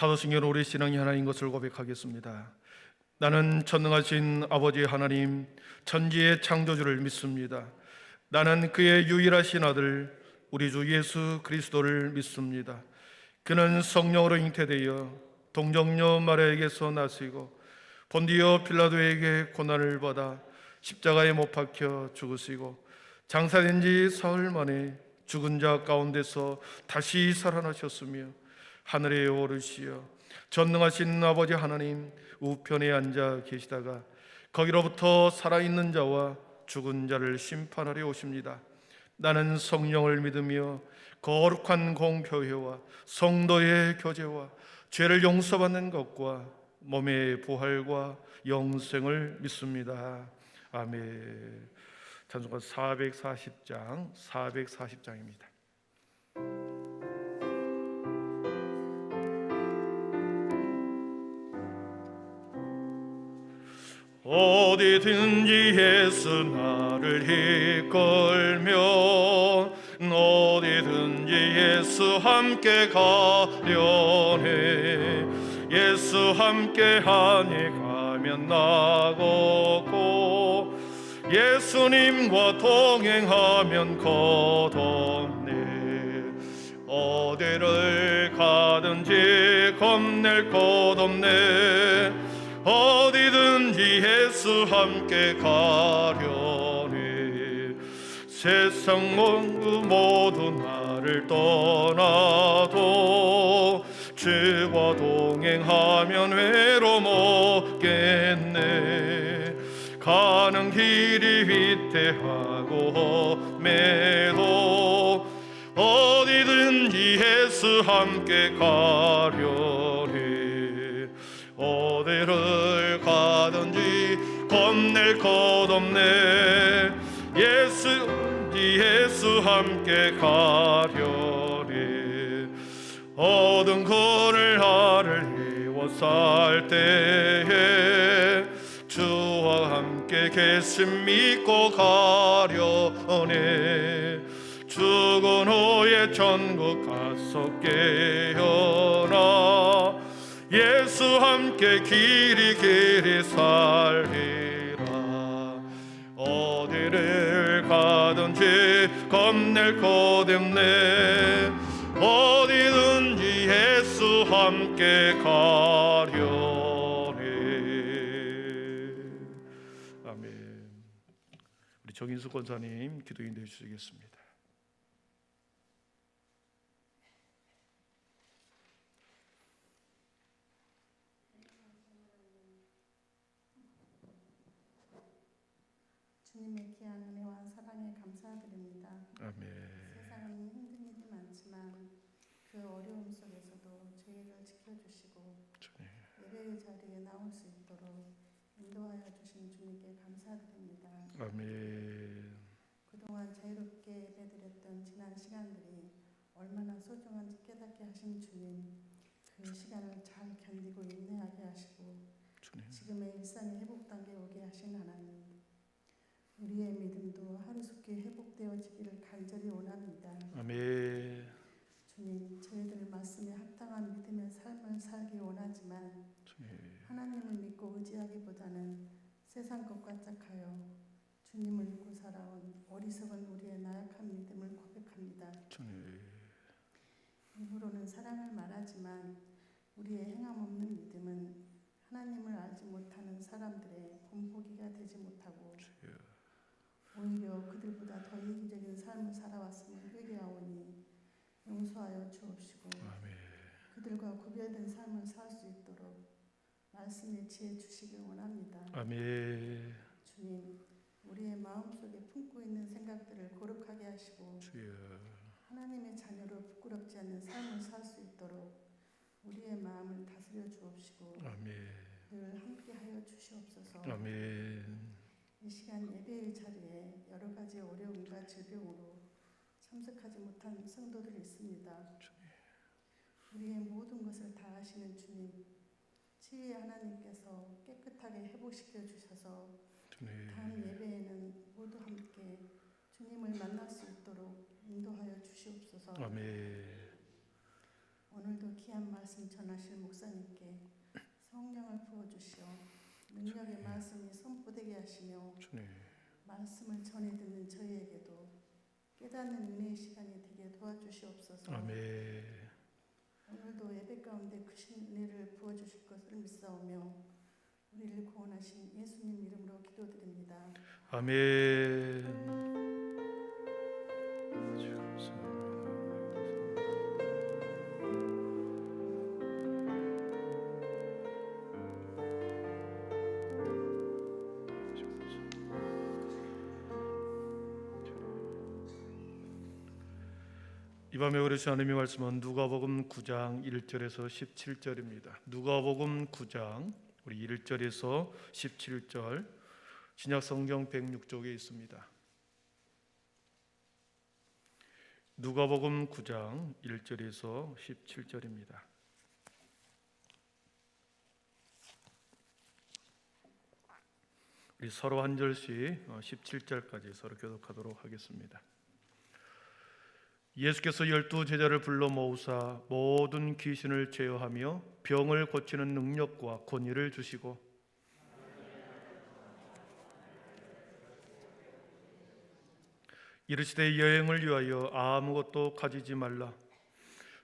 사도신경 우리 신앙이 하나인 것을 고백하겠습니다. 나는 전능하신 아버지 하나님, 천지의 창조주를 믿습니다. 나는 그의 유일하신 아들 우리 주 예수 그리스도를 믿습니다. 그는 성령으로 잉태되어 동정녀 마리아에게서 나시고 본디오 빌라도에게 고난을 받아 십자가에 못 박혀 죽으시고 장사된 지 사흘 만에 죽은 자 가운데서 다시 살아나셨으며 하늘에 오르시어 전능하신 아버지 하나님 우편에 앉아 계시다가 거기로부터 살아있는 자와 죽은 자를 심판하려 오십니다. 나는 성령을 믿으며 거룩한 공교회와 성도의 교제와 죄를 용서받는 것과 몸의 부활과 영생을 믿습니다. 아멘. 찬송가 440장입니다. 어디든지 예수 나를 이끌며 어디든지 예수 함께 가려네. 예수 함께하니 가면 나고 예수님과 동행하면 거듭네. 어디를 가든지 겁낼 것 없네. 어디든지 예수 함께 가려니. 세상 모두 나를 떠나도 주와 동행하면 외로움 없겠네. 가는 길이 위태하고 험해도 어디든지 예수 함께 가려니. 어디를 가든지 겁낼 것 없네. 예수 함께 가려니. 얻은 거를 나를 이워 살 때에 주와 함께 계심 믿고 가려네. 죽은 후에 천국 가서 깨어나 예수 함께 길이 살리라. 어디를 가든지 겁낼 것 없네. 어디든지 예수 함께 가려네. 아멘. 우리 정인수 권사님 기도인도 해주시겠습니다. 주님의 귀한 은혜와 사랑에 감사드립니다. 아멘. 세상은 힘든 일이 많지만 그 어려움 속에서도 저희를 지켜주시고 예배의 자리에 나올 수 있도록 인도하여 주신 주님께 감사드립니다. 아멘. 그동안 자유롭게 예배드렸던 지난 시간들이 얼마나 소중한지 깨닫게 하신 주님, 그 시간을 잘 견디고 인내하게 하시고 지금의 일상의 회복 단계에 오게 하신 하나님, 우리의 믿음도 하루속히 회복되어지기를 간절히 원합니다. 아멘. 주님, 저희들 말씀에 합당한 믿음의 삶을 살기 원하지만 하나님을 믿고 의지하기보다는 세상 것과 짝하여 주님을 믿고 살아온 어리석은 우리의 나약한 믿음을 고백합니다. 입으로는 사랑을 말하지만 우리의 행함 없는 믿음은 하나님을 알지 못하는 사람들의 본보기가 되지 못하고 오히려 그들보다 더 이기적인 삶을 살아왔음을 회개하오니 용서하여 주옵시고 그들과 구별된 삶을 살 수 있도록 말씀의 지혜 주시길 원합니다. 아멘. 주님, 우리의 마음속에 품고 있는 생각들을 거룩하게 하시고 하나님의 자녀로 부끄럽지 않는 삶을 살 수 있도록 우리의 마음을 다스려 주옵시고 늘 함께하여 주시옵소서. 아멘. 이 시간 예배의 자리에 여러 가지 어려움과 질병으로 참석하지 못한 성도들이 있습니다. 우리의 모든 것을 다 아시는 주님, 치유의 하나님께서 깨끗하게 회복시켜 주셔서 다음 예배에는 모두 함께 주님을 만날 수 있도록 인도하여 주시옵소서. 아멘. 오늘도 귀한 말씀 전하실 목사님께 성령을 부어주시어 능력의 말씀이 선포되게 하시며 주님. 말씀을 전해 듣는 저희에게도 깨닫는 은혜의 시간이 되게 도와주시옵소서. 아멘. 오늘도 예배 가운데 크신 은혜를 부어주실 것을 믿사오며 우리를 구원하신 예수님 이름으로 기도드립니다. 아멘. 이 밤에 우리 하나님의 말씀은 누가복음 9장 1절에서 17절입니다. 누가복음 9장 우리 1절에서 17절 신약성경 106쪽에 있습니다. 누가복음 9장 1절에서 17절입니다. 우리 서로 한 절씩 17절까지 서로 교독하도록 하겠습니다. 예수께서 12 제자를 불러 모으사 모든 귀신을 제어하며 병을 고치는 능력과 권위를 주시고 이르시되 여행을 위하여 아무것도 가지지 말라.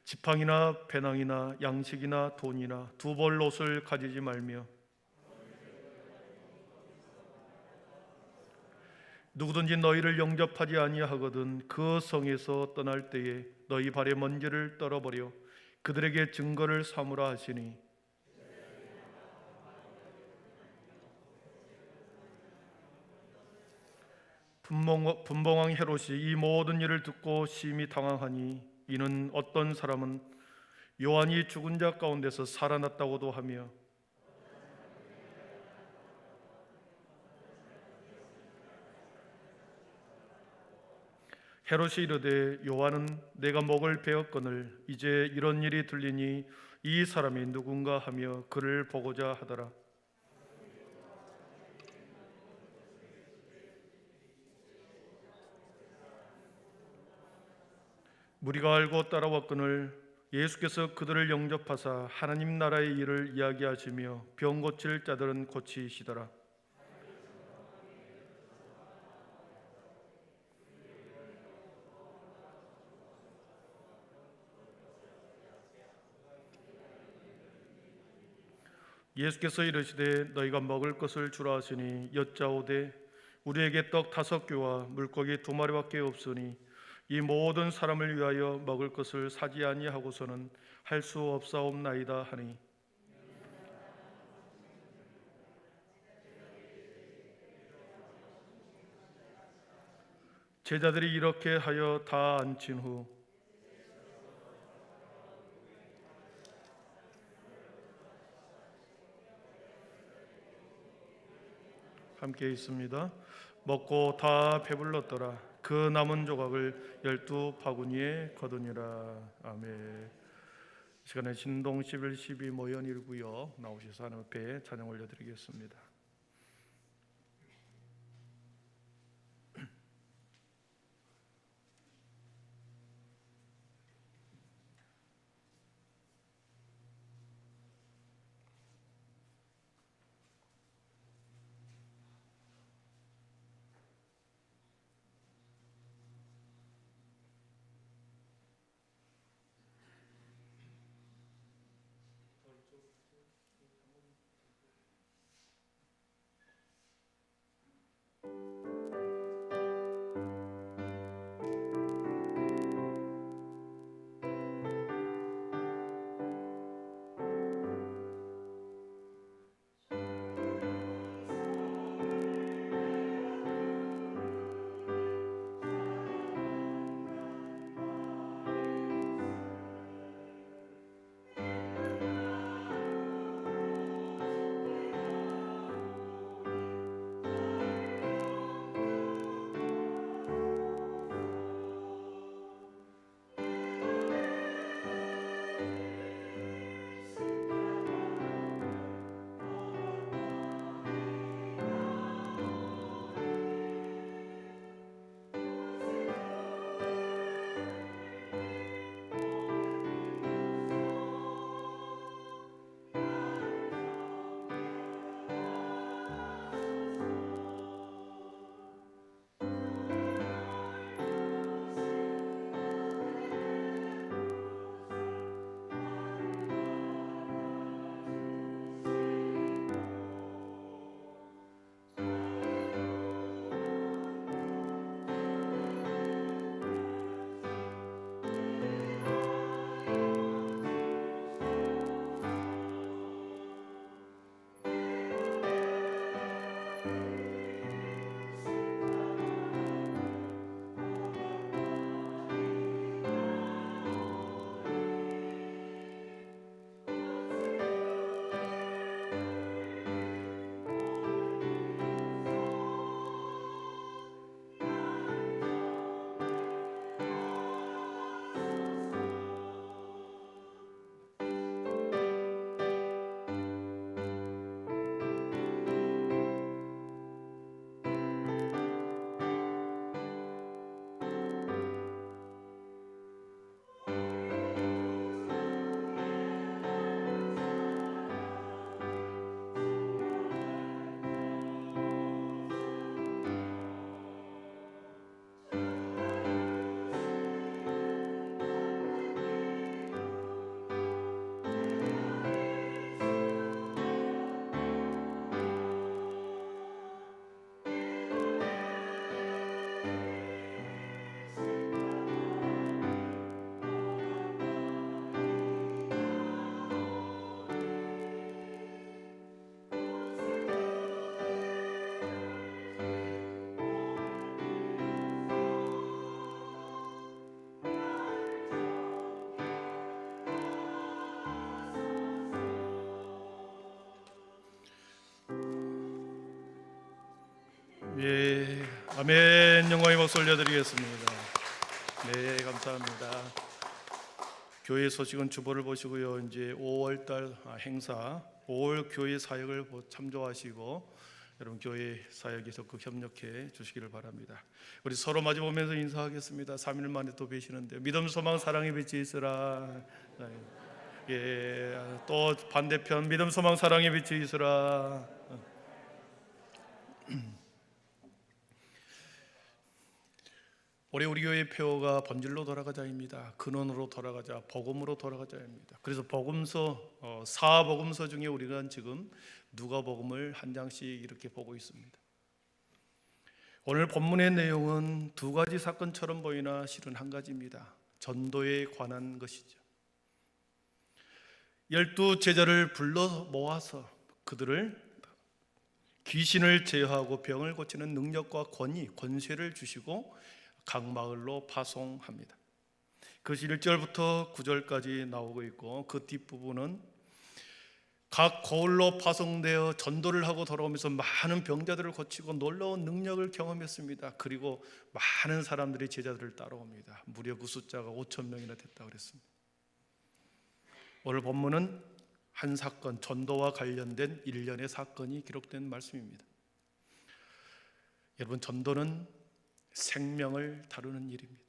지팡이나 배낭이나 양식이나 돈이나 두 벌 옷을 가지지 말며 누구든지 너희를 영접하지 아니하거든 그 성에서 떠날 때에 너희 발에 먼지를 떨어버려 그들에게 증거를 삼으라 하시니 분봉왕 헤롯이 이 모든 일을 듣고 심히 당황하니 이는 어떤 사람은 요한이 죽은 자 가운데서 살아났다고도 하며 헤롯이 이르되 요한은 내가 목을 베었거늘 이제 이런 일이 들리니 이 사람이 누군가 하며 그를 보고자 하더라. 무리가 알고 따라왔거늘 예수께서 그들을 영접하사 하나님 나라의 일을 이야기하시며 병 고칠 자들은 고치시더라. 예수께서 이르시되 너희가 먹을 것을 주라 하시니 여짜오되 우리에게 떡 5개와 물고기 2마리밖에 없으니 이 모든 사람을 위하여 먹을 것을 사지 아니하고서는 할 수 없사옵나이다 하니 제자들이 이렇게 하여 다 앉힌 후 함께 있습니다. 먹고 다 배불렀더라. 그 남은 조각을 12바구니에 거두니라. 아멘. 이 시간에 신동 11, 12 모연 1구역 나오셔서 하나님 앞에 찬양 올려드리겠습니다. 아멘. 영광의 박수 올려드리겠습니다. 네, 감사합니다. 교회 소식은 주보를 보시고요. 이제 5월달 행사, 5월 교회 사역을 참조하시고 여러분 교회 사역에 적극 협력해 주시기를 바랍니다. 우리 서로 마주 보면서 인사하겠습니다. 3일 만에 또 뵈시는데 믿음, 소망, 사랑의 빛이 있으라. 예, 또 반대편 믿음, 소망, 사랑의 빛이 있으라. 올해 우리 교회의 표어가 본질로 돌아가자입니다. 근원으로 돌아가자, 복음으로 돌아가자입니다. 그래서 복음서, 사복음서 중에 우리가 지금 누가복음을 한 장씩 이렇게 보고 있습니다. 오늘 본문의 내용은 두 가지 사건처럼 보이나 실은 한 가지입니다. 전도에 관한 것이죠. 12제자를 불러 모아서 그들을 귀신을 제어하고 병을 고치는 능력과 권위, 권세를 주시고 각 마을로 파송합니다. 그것이 1절부터 9절까지 나오고 있고 그 뒷부분은 각 고을로 파송되어 전도를 하고 돌아오면서 많은 병자들을 고치고 놀라운 능력을 경험했습니다. 그리고 많은 사람들이 제자들을 따라옵니다. 무려 그 숫자가 5,000명이나 됐다고 그랬습니다. 오늘 본문은 한 사건, 전도와 관련된 일련의 사건이 기록된 말씀입니다. 여러분, 전도는 생명을 다루는 일입니다.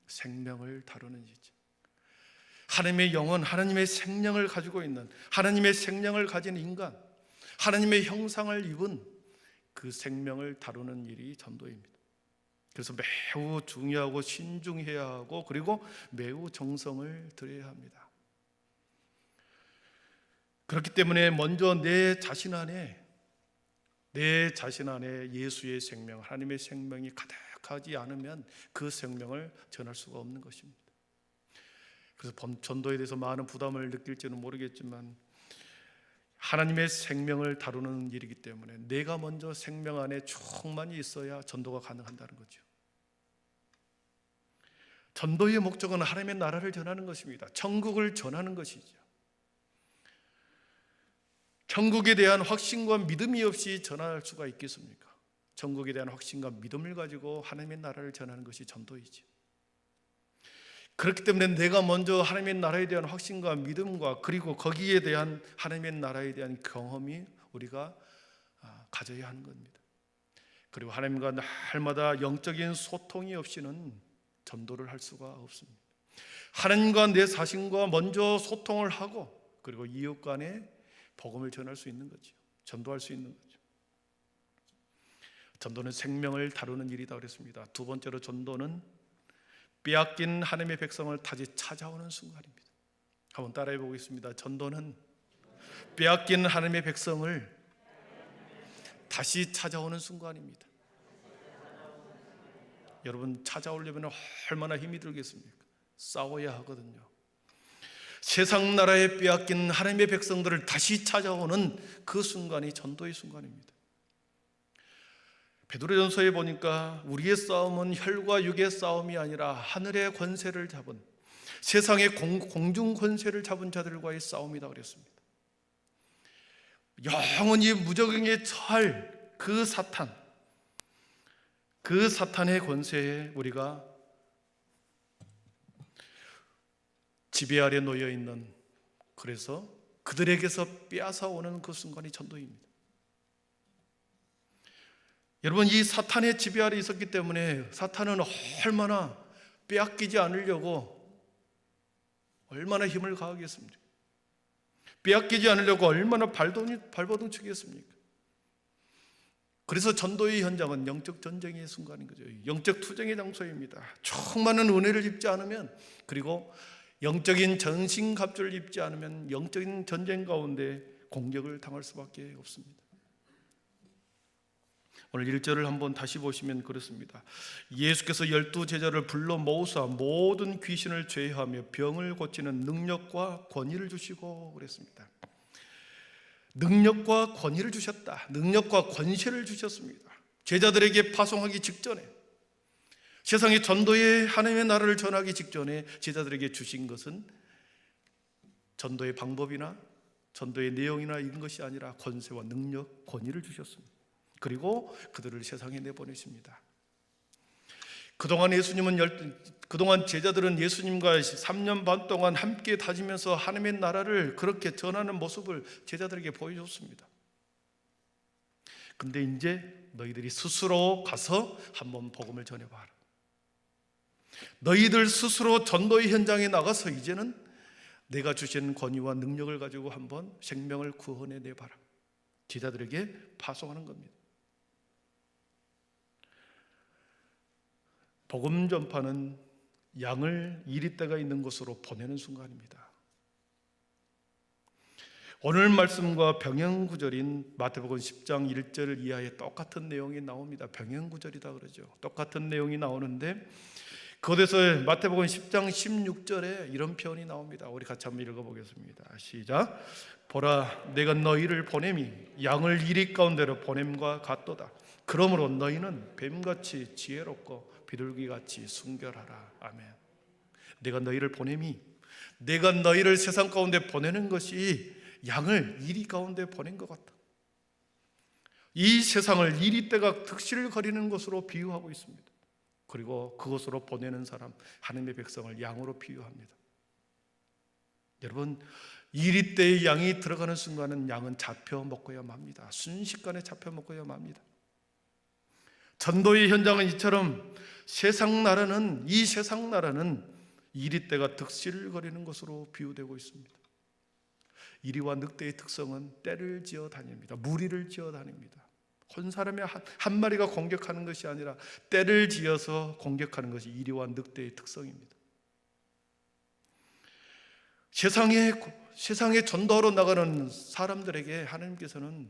생명을 다루는 일이죠. 하나님의 영혼, 하나님의 생명을 가지고 있는, 하나님의 생명을 가진 인간, 하나님의 형상을 입은 그 생명을 다루는 일이 전도입니다. 그래서 매우 중요하고 신중해야 하고 그리고 매우 정성을 들여야 합니다. 그렇기 때문에 먼저 내 자신 안에 예수의 생명, 하나님의 생명이 가득하지 않으면 그 생명을 전할 수가 없는 것입니다. 그래서 전도에 대해서 많은 부담을 느낄지는 모르겠지만 하나님의 생명을 다루는 일이기 때문에 내가 먼저 생명 안에 충만히 있어야 전도가 가능한다는 거죠. 전도의 목적은 하나님의 나라를 전하는 것입니다. 천국을 전하는 것이죠. 천국에 대한 확신과 믿음이 없이 전할 수가 있겠습니까? 천국에 대한 확신과 믿음을 가지고 하나님의 나라를 전하는 것이 전도이지. 그렇기 때문에 내가 먼저 하나님의 나라에 대한 확신과 믿음과 그리고 거기에 대한 하나님의 나라에 대한 경험이 우리가 가져야 하는 겁니다. 그리고 하나님과 날마다 영적인 소통이 없이는 전도를 할 수가 없습니다. 하나님과 내 자신과 먼저 소통을 하고 그리고 이웃 간에 복음을 전할 수 있는 거죠. 전도할 수 있는 거죠. 전도는 생명을 다루는 일이다 그랬습니다. 두 번째로 전도는 빼앗긴 하나님의 백성을 다시 찾아오는 순간입니다. 한번 따라해 보겠습니다. 전도는 빼앗긴 하나님의 백성을 다시 찾아오는 순간입니다. 여러분, 찾아오려면 얼마나 힘이 들겠습니까? 싸워야 하거든요. 세상 나라에 빼앗긴 하나님의 백성들을 다시 찾아오는 그 순간이 전도의 순간입니다. 베드로전서에 보니까 우리의 싸움은 혈과 육의 싸움이 아니라 하늘의 권세를 잡은, 세상의 공중 권세를 잡은 자들과의 싸움이다 그랬습니다. 영원히 무적응에 처할 그 사탄의 권세에 우리가 지배 아래 놓여 있는, 그래서 그들에게서 빼앗아 오는 그 순간이 전도입니다. 여러분, 이 사탄의 지배 아래 있었기 때문에 사탄은 얼마나 빼앗기지 않으려고 얼마나 힘을 가하겠습니까? 빼앗기지 않으려고 얼마나 발버둥 치겠습니까? 그래서 전도의 현장은 영적 전쟁의 순간인 거죠. 영적 투쟁의 장소입니다. 충만한 은혜를 입지 않으면, 그리고 영적인 전신갑주를 입지 않으면 영적인 전쟁 가운데 공격을 당할 수밖에 없습니다. 오늘 1절을 한번 다시 보시면 그렇습니다. 예수께서 12제자를 불러 모으사 모든 귀신을 제어하며 병을 고치는 능력과 권위를 주시고 그랬습니다. 능력과 권위를 주셨다. 능력과 권세를 주셨습니다. 제자들에게 파송하기 직전에, 세상의 전도의 하나님의 나라를 전하기 직전에 제자들에게 주신 것은 전도의 방법이나 전도의 내용이나 이런 것이 아니라 권세와 능력, 권위를 주셨습니다. 그리고 그들을 세상에 내보내십니다. 그동안 제자들은 예수님과 3년 반 동안 함께 다니면서 하나님의 나라를 그렇게 전하는 모습을 제자들에게 보여줬습니다. 근데 이제 너희들이 스스로 가서 한번 복음을 전해봐라. 너희들 스스로 전도의 현장에 나가서 이제는 내가 주신 권위와 능력을 가지고 한번 생명을 구원해 내봐라. 제자들에게 파송하는 겁니다. 복음 전파는 양을 이리때가 있는 곳으로 보내는 순간입니다. 오늘 말씀과 병행구절인 마태복음 10장 1절 이하에 똑같은 내용이 나옵니다. 병행구절이다 그러죠. 똑같은 내용이 나오는데 그곳에서 마태복음 10장 16절에 이런 표현이 나옵니다. 우리 같이 한번 읽어보겠습니다. 시작. 보라, 내가 너희를 보냄이 양을 이리 가운데로 보냄과 같도다. 그러므로 너희는 뱀같이 지혜롭고 비둘기같이 순결하라. 아멘. 내가 너희를 보냄이, 내가 너희를 세상 가운데 보내는 것이 양을 이리 가운데 보낸 것 같다. 이 세상을 이리때가 득실거리는 것으로 비유하고 있습니다. 그리고 그것으로 보내는 사람, 하나님의 백성을 양으로 비유합니다. 여러분, 이리때의 양이 들어가는 순간은 양은 잡혀 먹어야 맙니다. 순식간에 잡혀 먹어야 맙니다. 전도의 현장은 이처럼 이 세상 나라는 이리때가 득실거리는 것으로 비유되고 있습니다. 이리와 늑대의 특성은 떼를 지어 다닙니다. 무리를 지어 다닙니다. 한 사람이 한 마리가 공격하는 것이 아니라 떼를 지어서 공격하는 것이 이리와 늑대의 특성입니다. 세상에 전도하러 나가는 사람들에게 하나님께서는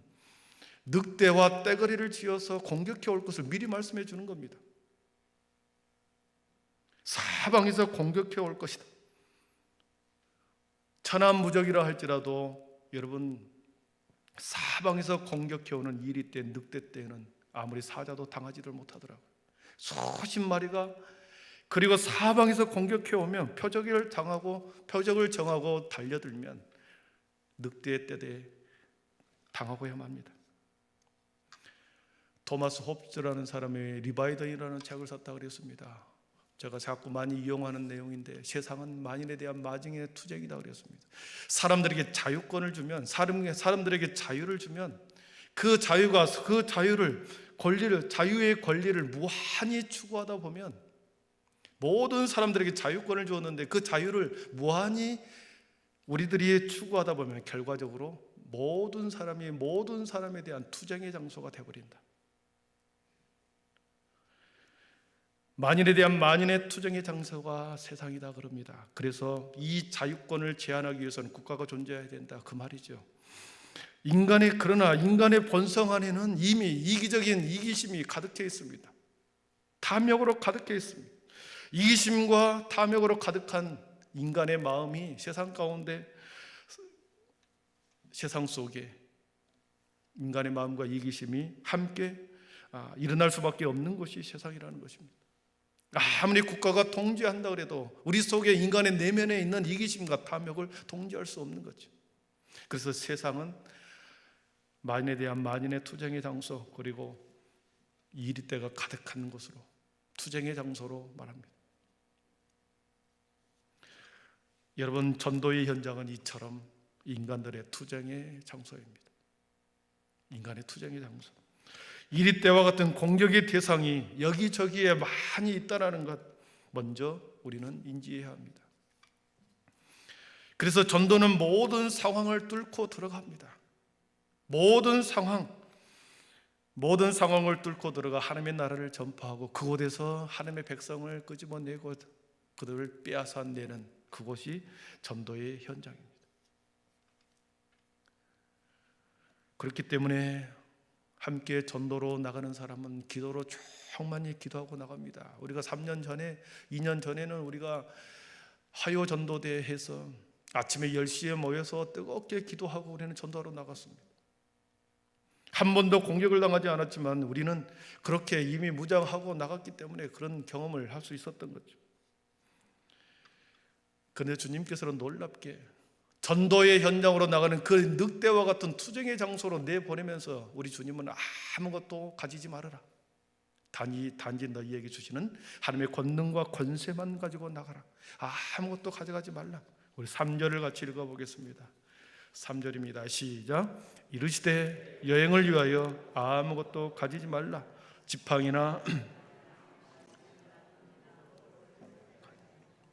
늑대와 떼거리를 지어서 공격해 올 것을 미리 말씀해 주는 겁니다. 사방에서 공격해 올 것이다. 천하무적이라 할지라도 여러분, 사방에서 공격해 오는 이리떼, 늑대떼는 아무리 사자도 당하지를 못하더라고요. 수십 마리가 그리고 사방에서 공격해 오면 표적을 정하고 달려들면 늑대의 떼에 당하고야만 합니다. 토마스 홉스라는 사람이 리바이던이라는 책을 썼다고 그랬습니다. 제가 자꾸 많이 이용하는 내용인데 세상은 만인에 대한 마징의 투쟁이다 그랬습니다. 사람들에게 자유권을 주면, 사람들에게 자유를 주면 그 자유의 권리를 무한히 추구하다 보면, 모든 사람들에게 자유권을 주었는데 그 자유를 무한히 우리들이 추구하다 보면 결과적으로 모든 사람에 대한 투쟁의 장소가 되어버린다. 만인에 대한 만인의 투쟁의 장소가 세상이다 그럽니다. 그래서 이 자유권을 제한하기 위해서는 국가가 존재해야 된다 그 말이죠. 그러나 인간의 본성 안에는 이미 이기적인 이기심이 가득해 있습니다. 탐욕으로 가득해 있습니다. 이기심과 탐욕으로 가득한 인간의 마음이 세상 속에 인간의 마음과 이기심이 함께 일어날 수밖에 없는 것이 세상이라는 것입니다. 아무리 국가가 통제한다 그래도 우리 속에 인간의 내면에 있는 이기심과 탐욕을 통제할 수 없는 거죠. 그래서 세상은 만인에 대한 만인의 투쟁의 장소, 그리고 이리때가 가득한 곳으로, 투쟁의 장소로 말합니다. 여러분, 전도의 현장은 이처럼 인간들의 투쟁의 장소입니다. 인간의 투쟁의 장소. 이리때와 같은 공격의 대상이 여기저기에 많이 있다는 것 먼저 우리는 인지해야 합니다. 그래서 전도는 모든 상황을 뚫고 들어갑니다. 모든 상황을 뚫고 들어가 하나님의 나라를 전파하고 그곳에서 하나님의 백성을 끄집어내고 그들을 빼앗아내는 그곳이 전도의 현장입니다. 그렇기 때문에 함께 전도로 나가는 사람은 기도로 충만히 기도하고 나갑니다. 우리가 2년 전에는 우리가 화요 전도대회 해서 아침에 10시에 모여서 뜨겁게 기도하고 우리는 전도하러 나갔습니다. 한 번도 공격을 당하지 않았지만 우리는 그렇게 이미 무장하고 나갔기 때문에 그런 경험을 할 수 있었던 거죠. 그런데 주님께서는 놀랍게 전도의 현장으로 나가는 그 늑대와 같은 투쟁의 장소로 내보내면서 우리 주님은 아무것도 가지지 말아라. 단지 너희에게 주시는 하나님의 권능과 권세만 가지고 나가라. 아무것도 가져가지 말라. 우리 3절을 같이 읽어보겠습니다. 3절입니다. 시작. 이르시되 여행을 위하여 아무것도 가지지 말라. 지팡이나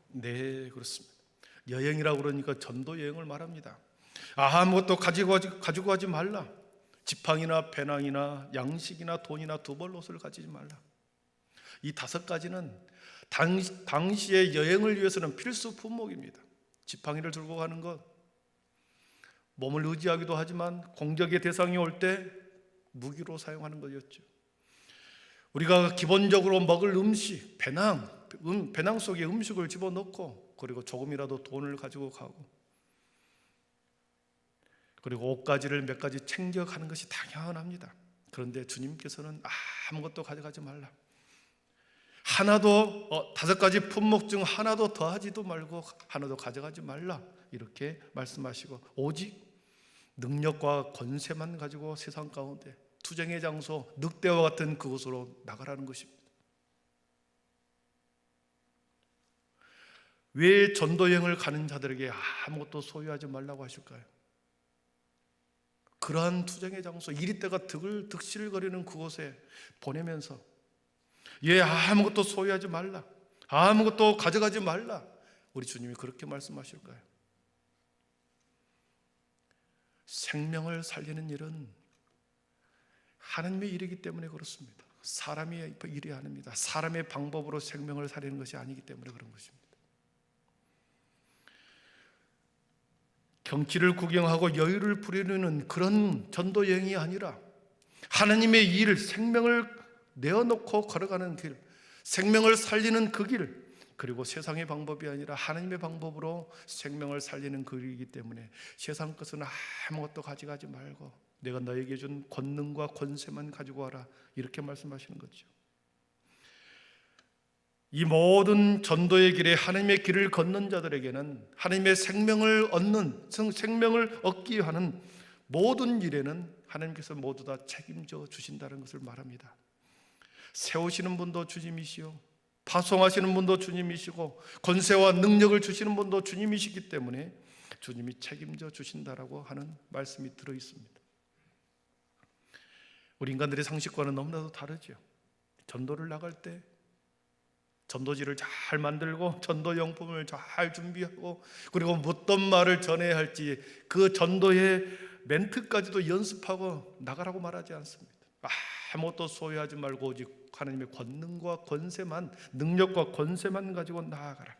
네, 그렇습니다. 여행이라고 그러니까 전도 여행을 말합니다. 아무것도 가지고 가지 말라. 지팡이나 배낭이나 양식이나 돈이나 두벌옷을 가지지 말라. 이 5가지는 당시의 여행을 위해서는 필수 품목입니다. 지팡이를 들고 가는 것, 몸을 의지하기도 하지만 공격의 대상이 올 때 무기로 사용하는 것이었죠. 우리가 기본적으로 먹을 음식, 배낭 속에 음식을 집어넣고, 그리고 조금이라도 돈을 가지고 가고, 그리고 옷가지를 몇 가지 챙겨가는 것이 당연합니다. 그런데 주님께서는 아무것도 가져가지 말라. 하나도 5가지 품목 중 하나도 더하지도 말고 하나도 가져가지 말라, 이렇게 말씀하시고 오직 능력과 권세만 가지고 세상 가운데 투쟁의 장소, 늑대와 같은 그곳으로 나가라는 것입니다. 왜 전도여행을 가는 자들에게 아무것도 소유하지 말라고 하실까요? 그러한 투쟁의 장소, 이리때가 득실거리는 그곳에 보내면서 아무것도 소유하지 말라, 아무것도 가져가지 말라, 우리 주님이 그렇게 말씀하실까요? 생명을 살리는 일은 하나님의 일이기 때문에 그렇습니다. 사람의 일이 아닙니다. 사람의 방법으로 생명을 살리는 것이 아니기 때문에 그런 것입니다. 경치를 구경하고 여유를 부리는 그런 전도 여행이 아니라 하나님의 일, 생명을 내어놓고 걸어가는 길, 생명을 살리는 그 길, 그리고 세상의 방법이 아니라 하나님의 방법으로 생명을 살리는 그 길이기 때문에 세상 것은 아무것도 가져가지 말고 내가 너에게 준 권능과 권세만 가지고 와라, 이렇게 말씀하시는 거죠. 이 모든 전도의 길에 하나님의 길을 걷는 자들에게는 하나님의 생명을 얻기 하는 모든 일에는 하나님께서 모두 다 책임져 주신다는 것을 말합니다. 세우시는 분도 주님이시요, 파송하시는 분도 주님이시고, 권세와 능력을 주시는 분도 주님이시기 때문에 주님이 책임져 주신다라고 하는 말씀이 들어 있습니다. 우리 인간들의 상식과는 너무나도 다르죠. 전도를 나갈 때 전도지를 잘 만들고 전도용품을 잘 준비하고, 그리고 어떤 말을 전해야 할지 그 전도의 멘트까지도 연습하고 나가라고 말하지 않습니다. 아무것도 소유하지 말고 오직 하나님의 권능과 권세만, 능력과 권세만 가지고 나아가라.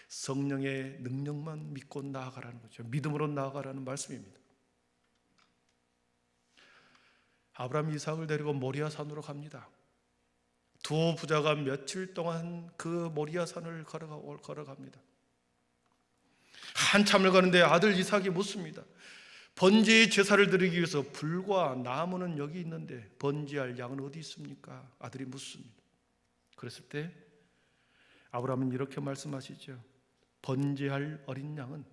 성령의 능력만 믿고 나아가라는 거죠. 믿음으로 나아가라는 말씀입니다. 아브라함이 이삭을 데리고 모리아 산으로 갑니다. 두 부자가 며칠 동안 그 모리아 산을 걸어갑니다. 한참을 가는데 아들 이삭이 묻습니다. 번제의 제사를 드리기 위해서 불과 나무는 여기 있는데 번제할 양은 어디 있습니까? 아들이 묻습니다. 그랬을 때 아브라함은 이렇게 말씀하시죠. 번제할 어린 양은,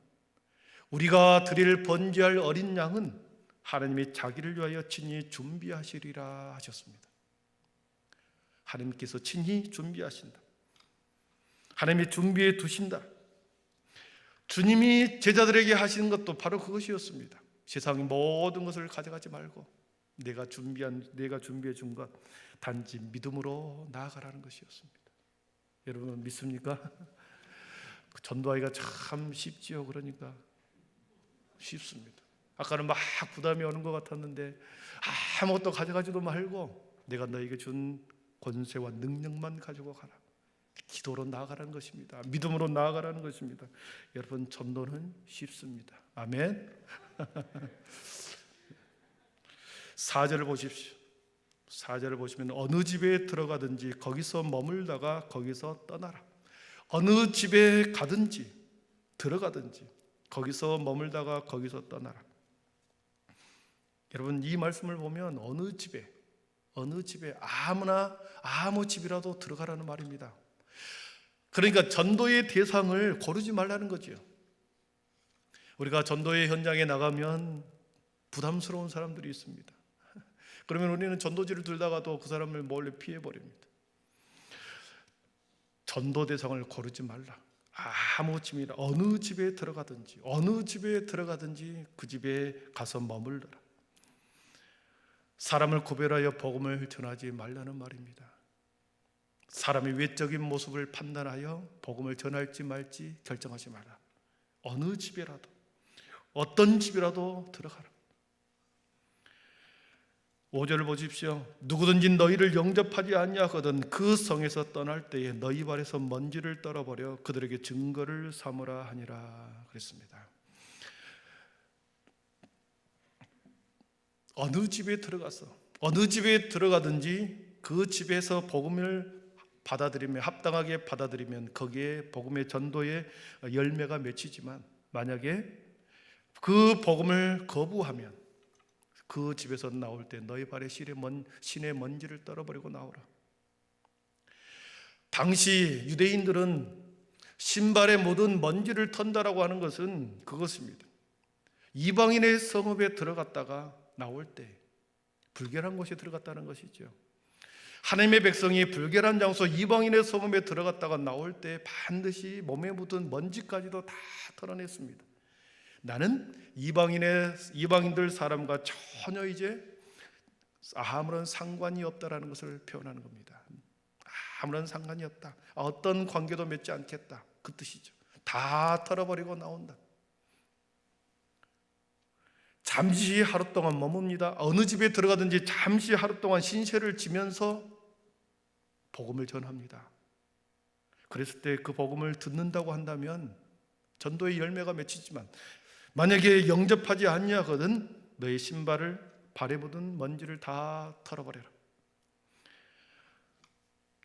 우리가 드릴 번제할 어린 양은 하나님이 자기를 위하여 친히 준비하시리라 하셨습니다. 하나님께서 친히 준비하신다. 하나님이 준비해 두신다. 주님이 제자들에게 하시는 것도 바로 그것이었습니다. 세상의 모든 것을 가져가지 말고 내가 준비해 준 것 단지 믿음으로 나아가라는 것이었습니다. 여러분 믿습니까? 전도하기가 참 쉽지요. 그러니까 쉽습니다. 아까는 막 부담이 오는 것 같았는데 아무것도 가져가지도 말고 내가 너에게 준 권세와 능력만 가지고 가라. 기도로 나아가라는 것입니다. 믿음으로 나아가라는 것입니다. 여러분 전도는 쉽습니다. 아멘. 4절을 보십시오. 4절을 보시면 어느 집에 들어가든지 거기서 머물다가 거기서 떠나라. 어느 집에 가든지 들어가든지 거기서 머물다가 거기서 떠나라. 여러분 이 말씀을 보면 어느 집에 아무나 아무 집이라도 들어가라는 말입니다. 그러니까 전도의 대상을 고르지 말라는 거죠. 우리가 전도의 현장에 나가면 부담스러운 사람들이 있습니다. 그러면 우리는 전도지를 들다가도 그 사람을 몰래 피해버립니다. 전도 대상을 고르지 말라. 아무 집이나 어느 집에 들어가든지 그 집에 가서 머물러라. 사람을 구별하여 복음을 전하지 말라는 말입니다. 사람의 외적인 모습을 판단하여 복음을 전할지 말지 결정하지 마라. 어느 집이라도 어떤 집이라도 들어가라. 5절을 보십시오. 누구든지 너희를 영접하지 아니하거든 그 성에서 떠날 때에 너희 발에서 먼지를 떨어버려 그들에게 증거를 삼으라 하니라 그랬습니다. 어느 집에 들어가든지 그 집에서 복음을 받아들이면, 합당하게 받아들이면 거기에 복음의 전도의 열매가 맺히지만, 만약에 그 복음을 거부하면 그 집에서 나올 때 너희 발에 신의 먼지를 떨어버리고 나오라. 당시 유대인들은 신발에 묻은 먼지를 턴다라고 하는 것은 그것입니다. 이방인의 성읍에 들어갔다가 나올 때, 불결한 곳에 들어갔다는 것이죠. 하나님의 백성이 불결한 장소 이방인의 성읍에 들어갔다가 나올 때 반드시 몸에 묻은 먼지까지도 다 털어냈습니다. 나는 이방인들 사람과 전혀 이제 아무런 상관이 없다라는 것을 표현하는 겁니다. 아무런 상관이 없다. 어떤 관계도 맺지 않겠다. 그 뜻이죠. 다 털어버리고 나온다. 잠시 하루 동안 머뭅니다. 어느 집에 들어가든지 잠시 하루 동안 신세를 지면서 복음을 전합니다. 그랬을 때 그 복음을 듣는다고 한다면 전도의 열매가 맺히지만, 만약에 영접하지 아니하거든 너의 신발을 발에 묻은 먼지를 다 털어버려라.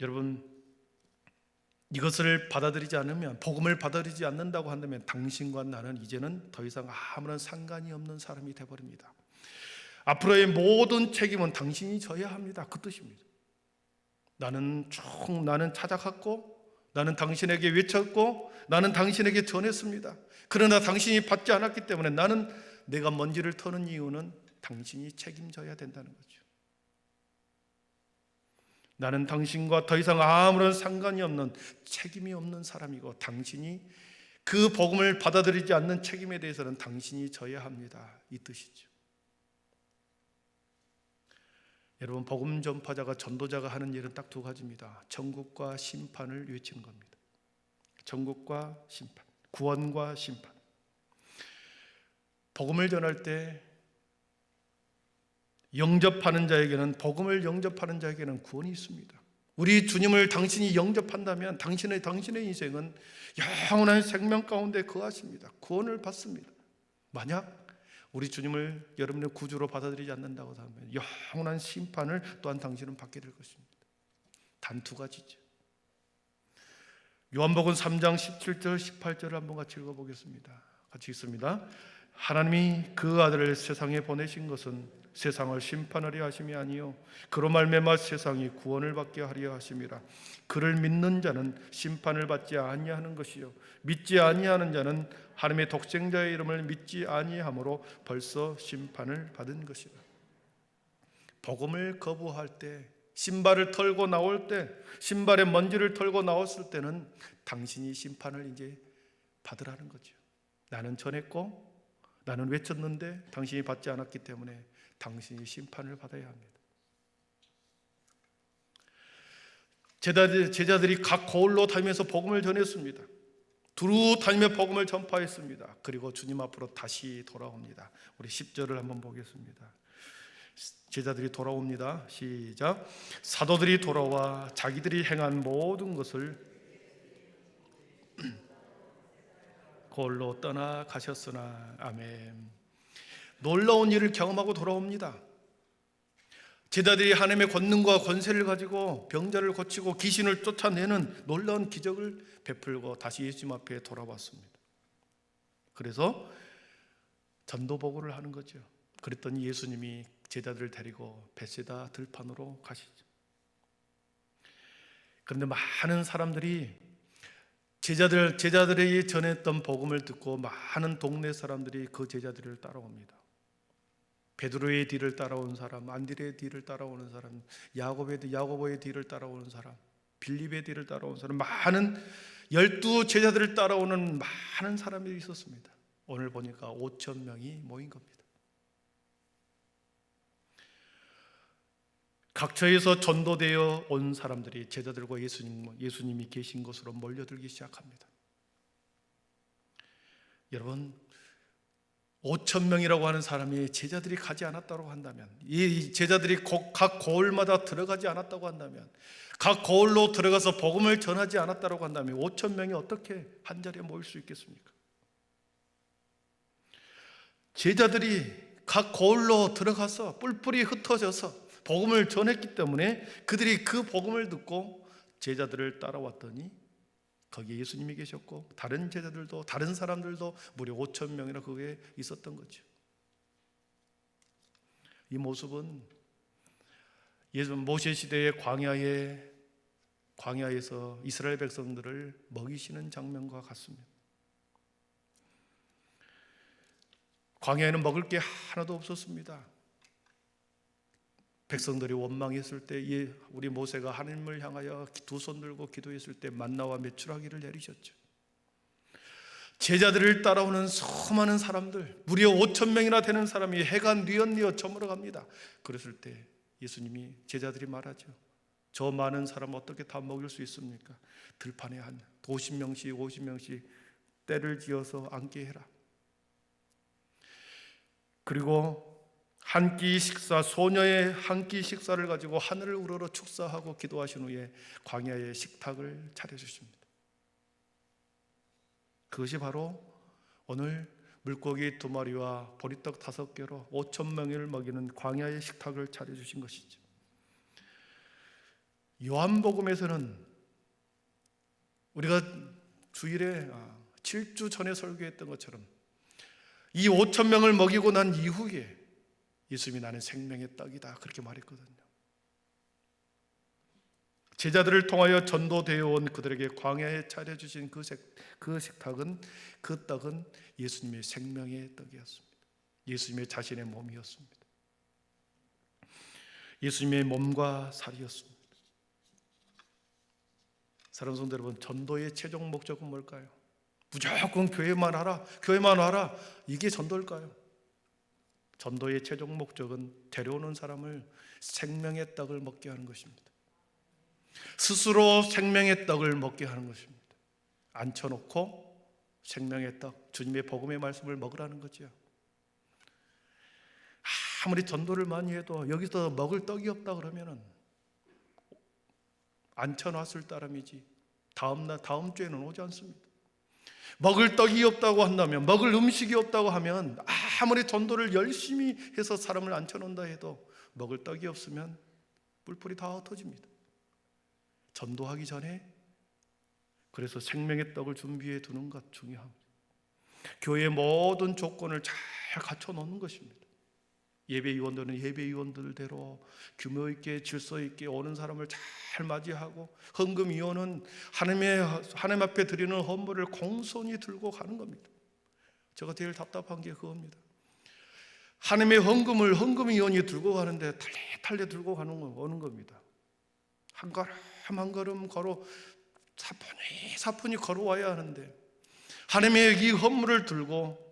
여러분, 이것을 받아들이지 않으면, 복음을 받아들이지 않는다고 한다면 당신과 나는 이제는 더 이상 아무런 상관이 없는 사람이 되어버립니다. 앞으로의 모든 책임은 당신이 져야 합니다. 그 뜻입니다. 나는 찾아갔고, 나는 당신에게 외쳤고, 나는 당신에게 전했습니다. 그러나 당신이 받지 않았기 때문에 나는 내가 먼지를 터는 이유는 당신이 책임져야 된다는 거죠. 나는 당신과 더 이상 아무런 상관이 없는, 책임이 없는 사람이고, 당신이 그 복음을 받아들이지 않는 책임에 대해서는 당신이 져야 합니다. 이 뜻이죠. 여러분, 복음 전파자가, 전도자가 하는 일은 딱 두 가지입니다. 천국과 심판을 외치는 겁니다. 천국과 심판, 구원과 심판. 복음을 전할 때 복음을 영접하는 자에게는 구원이 있습니다. 우리 주님을 당신이 영접한다면 당신의 인생은 영원한 생명 가운데 거하십니다. 구원을 받습니다. 만약 우리 주님을 여러분의 구주로 받아들이지 않는다고 하면 영원한 심판을 또한 당신은 받게 될 것입니다. 단 두 가지죠. 요한복음 3장 17절 18절을 한번 같이 읽어보겠습니다. 같이 읽습니다. 하나님이 그 아들을 세상에 보내신 것은 세상을 심판하려 하심이 아니요 그로 말미암아 세상이 구원을 받게 하려 하심이라. 그를 믿는 자는 심판을 받지 아니하는 것이요 믿지 아니하는 자는 하나님의 독생자의 이름을 믿지 아니하므로 벌써 심판을 받은 것이라. 복음을 거부할 때, 신발을 털고 나올 때, 신발에 먼지를 털고 나왔을 때는 당신이 심판을 이제 받으라는 거죠. 나는 전했고 나는 외쳤는데 당신이 받지 않았기 때문에 당신이 심판을 받아야 합니다. 제자들이 각 거울로 다니면서 복음을 전했습니다. 두루 다니며 복음을 전파했습니다. 그리고 주님 앞으로 다시 돌아옵니다. 우리 10절을 한번 보겠습니다. 제자들이 돌아옵니다. 시작. 사도들이 돌아와 자기들이 행한 모든 것을 거울로 떠나가셨으나. 아멘. 놀라운 일을 경험하고 돌아옵니다. 제자들이 하나님의 권능과 권세를 가지고 병자를 고치고 귀신을 쫓아내는 놀라운 기적을 베풀고 다시 예수님 앞에 돌아왔습니다. 그래서 전도보고를 하는 거죠. 그랬더니 예수님이 제자들을 데리고 벳세다 들판으로 가시죠. 그런데 많은 사람들이 제자들이 전했던 복음을 듣고 많은 동네 사람들이 그 제자들을 따라옵니다. 베드로의 뒤를 따라온 사람, 안드레의 뒤를 따라오는 사람, 야고보의 뒤를 따라오는 사람, 빌립의 뒤를 따라오는 사람, 많은 12 제자들을 따라오는 많은 사람들이 있었습니다. 오늘 보니까 5천 명이 모인 겁니다. 각처에서 전도되어 온 사람들이 제자들과 예수님이 계신 곳으로 몰려들기 시작합니다. 여러분, 5천 명이라고 하는 사람이 제자들이 가지 않았다고 한다면, 이 제자들이 각 고을마다 들어가지 않았다고 한다면, 각 고을로 들어가서 복음을 전하지 않았다고 한다면 5천 명이 어떻게 한 자리에 모일 수 있겠습니까? 제자들이 각 고을로 들어가서 뿔뿔이 흩어져서 복음을 전했기 때문에 그들이 그 복음을 듣고 제자들을 따라왔더니 거기에 예수님이 계셨고 다른 제자들도, 다른 사람들도 무려 5천 명이나 거기에 있었던 거죠. 이 모습은 모세 시대의 광야에서 이스라엘 백성들을 먹이시는 장면과 같습니다. 광야에는 먹을 게 하나도 없었습니다. 백성들이 원망했을 때 우리 모세가 하나님을 향하여 두 손 들고 기도했을 때 만나와 메추라기를 내리셨죠. 제자들을 따라오는 수많은 사람들, 무려 5천 명이나 되는 사람이 해가 뉘엿뉘엿 저물어 갑니다. 그랬을 때 예수님이, 제자들이 말하죠. 저 많은 사람 어떻게 다 먹일 수 있습니까? 들판에 한 50명씩 때를 지어서 앉게 해라. 그리고 한 끼 식사, 소녀의 한 끼 식사를 가지고 하늘을 우러러 축사하고 기도하신 후에 광야의 식탁을 차려주십니다. 그것이 바로 오늘 물고기 2마리와 보리떡 5개로 5천 명을 먹이는 광야의 식탁을 차려주신 것이죠. 요한복음에서는 우리가 주일에 7주 전에 설교했던 것처럼 이 5천 명을 먹이고 난 이후에 예수님이 나는 생명의 떡이다 그렇게 말했거든요. 제자들을 통하여 전도되어 온 그들에게 광야에 차려주신 그 식탁은, 그 떡은 예수님의 생명의 떡이었습니다. 예수님의 자신의 몸이었습니다. 예수님의 몸과 살이었습니다. 사랑하는 성도 여러분, 전도의 최종 목적은 뭘까요? 무조건 교회만 와라 이게 전도일까요? 전도의 최종 목적은 데려오는 사람을 생명의 떡을 먹게 하는 것입니다. 스스로 생명의 떡을 먹게 하는 것입니다. 앉혀놓고 생명의 떡, 주님의 복음의 말씀을 먹으라는 거죠. 아무리 전도를 많이 해도 여기서 먹을 떡이 없다 그러면은 앉혀놨을 따름이지 다음 주에는 오지 않습니다. 먹을 떡이 없다고 한다면, 먹을 음식이 없다고 하면 아무리 전도를 열심히 해서 사람을 앉혀놓는다 해도 먹을 떡이 없으면 뿔뿔이 다 흩어집니다. 전도하기 전에 그래서 생명의 떡을 준비해 두는 것 중요합니다. 교회의 모든 조건을 잘 갖춰 놓는 것입니다. 예배위원들은 예배위원들대로 규모 있게 질서 있게 오는 사람을 잘 맞이하고, 헌금위원은 하나님 앞에 드리는 헌물을 공손히 들고 가는 겁니다. 제가 제일 답답한 게 그겁니다. 하나님의 헌금을 헌금위원이 들고 가는데 탈레 들고 오는 겁니다. 한 걸음 한 걸음 걸어 사뿐히 걸어와야 하는데 하나님의 이 헌물을 들고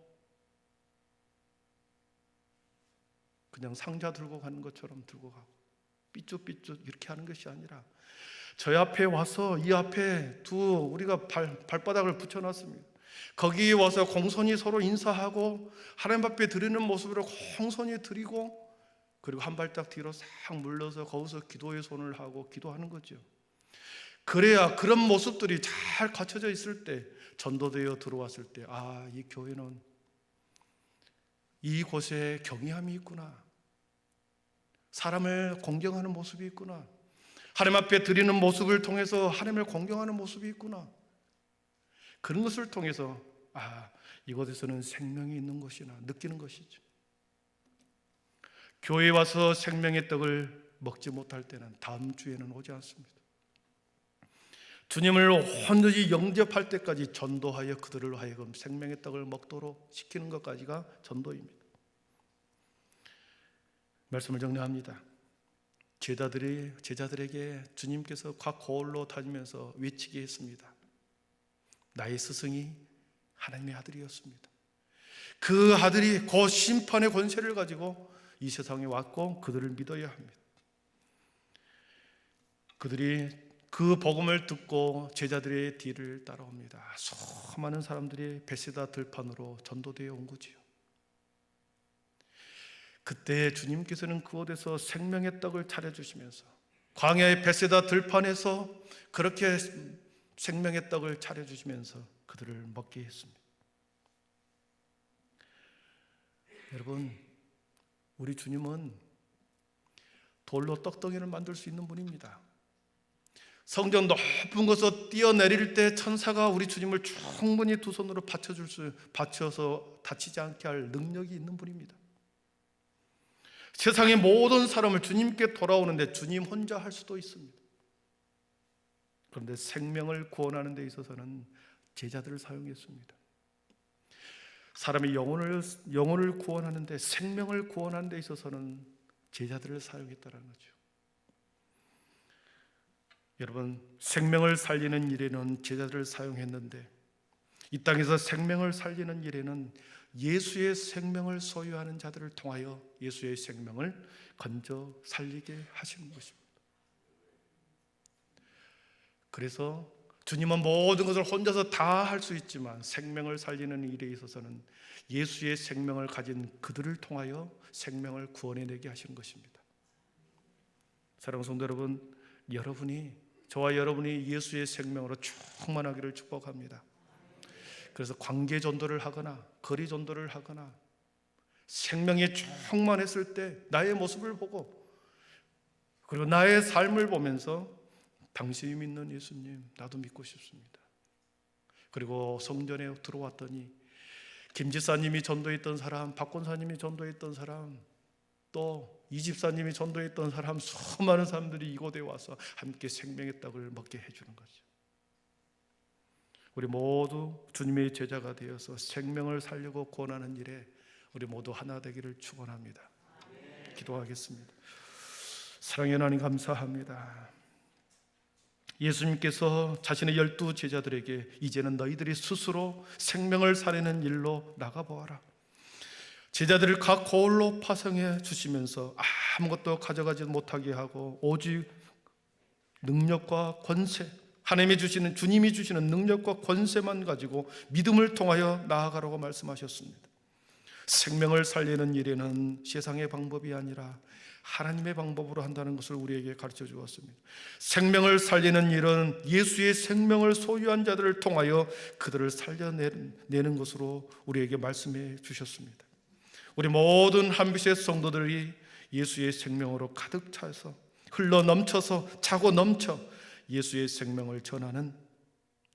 그냥 상자 들고 가는 것처럼 들고 가고 삐쭉삐쭉 이렇게 하는 것이 아니라 저희 앞에 와서 이 앞에 우리가 발바닥을 붙여놨습니다. 거기에 와서 공손히 서로 인사하고 하나님 앞에 드리는 모습으로 공손히 드리고, 그리고 한 발짝 뒤로 싹 물러서 거기서 기도의 손을 하고 기도하는 거죠. 그래야 그런 모습들이 잘 갖춰져 있을 때, 전도되어 들어왔을 때, 이 교회는 이곳에 경외함이 있구나, 사람을 공경하는 모습이 있구나, 하나님 앞에 드리는 모습을 통해서 하나님을 공경하는 모습이 있구나, 그런 것을 통해서 이곳에서는 생명이 있는 것이나 느끼는 것이죠. 교회에 와서 생명의 떡을 먹지 못할 때는 다음 주에는 오지 않습니다. 주님을 온전히 영접할 때까지 전도하여 그들을 하여금 생명의 떡을 먹도록 시키는 것까지가 전도입니다. 말씀을 정리합니다. 제자들에게 주님께서 각 거울로 다니면서 외치게 했습니다. 나의 스승이 하나님의 아들이었습니다. 그 아들이 곧 심판의 권세를 가지고 이 세상에 왔고 그들을 믿어야 합니다. 그들이 그 복음을 듣고 제자들의 뒤를 따라옵니다. 수많은 사람들이 베세다 들판으로 전도되어 온 거지요. 그때 주님께서는 그곳에서 생명의 떡을 차려주시면서 광야의 베세다 들판에서 그렇게 생명의 떡을 차려주시면서 그들을 먹게 했습니다. 여러분, 우리 주님은 돌로 떡덩이를 만들 수 있는 분입니다. 성전 높은 곳에서 뛰어내릴 때 천사가 우리 주님을 충분히 두 손으로 받쳐서 다치지 않게 할 능력이 있는 분입니다. 세상의 모든 사람을 주님께 돌아오는데 주님 혼자 할 수도 있습니다. 그런데 생명을 구원하는 데 있어서는 제자들을 사용했습니다. 사람이 영혼을 구원하는데, 생명을 구원하는 데 있어서는 제자들을 사용했다는 거죠. 여러분, 생명을 살리는 일에는 제자들을 사용했는데 이 땅에서 생명을 살리는 일에는 예수의 생명을 소유하는 자들을 통하여 예수의 생명을 건져 살리게 하시는 것입니다. 그래서 주님은 모든 것을 혼자서 다 할 수 있지만 생명을 살리는 일에 있어서는 예수의 생명을 가진 그들을 통하여 생명을 구원해내게 하시는 것입니다. 사랑하는 성도 여러분, 저와 여러분이 예수의 생명으로 충만하기를 축복합니다. 그래서 관계 전도를 하거나 거리 전도를 하거나 생명이 충만했을 때 나의 모습을 보고 그리고 나의 삶을 보면서 당신이 믿는 예수님, 나도 믿고 싶습니다. 그리고 성전에 들어왔더니 김 지사님이 전도했던 사람, 박 권사님이 전도했던 사람, 또 이 집사님이 전도했던 사람, 수많은 사람들이 이곳에 와서 함께 생명의 떡을 먹게 해주는 거죠. 우리 모두 주님의 제자가 되어서 생명을 살리고 구원하는 일에 우리 모두 하나 되기를 축원합니다. 기도하겠습니다. 사랑의 하나님, 감사합니다. 예수님께서 자신의 12 제자들에게 이제는 너희들이 스스로 생명을 살리는 일로 나가보아라. 제자들을 각 거울로 파송해 주시면서 아무것도 가져가지 못하게 하고 오직 능력과 권세, 주님이 주시는 능력과 권세만 가지고 믿음을 통하여 나아가라고 말씀하셨습니다. 생명을 살리는 일에는 세상의 방법이 아니라 하나님의 방법으로 한다는 것을 우리에게 가르쳐 주었습니다. 생명을 살리는 일은 예수의 생명을 소유한 자들을 통하여 그들을 살려내는 것으로 우리에게 말씀해 주셨습니다. 우리 모든 한빛의 성도들이 예수의 생명으로 가득 차서 흘러 넘쳐서 차고 넘쳐 예수의 생명을 전하는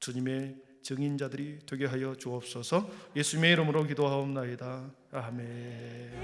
주님의 증인자들이 되게 하여 주옵소서. 예수님의 이름으로 기도하옵나이다. 아멘.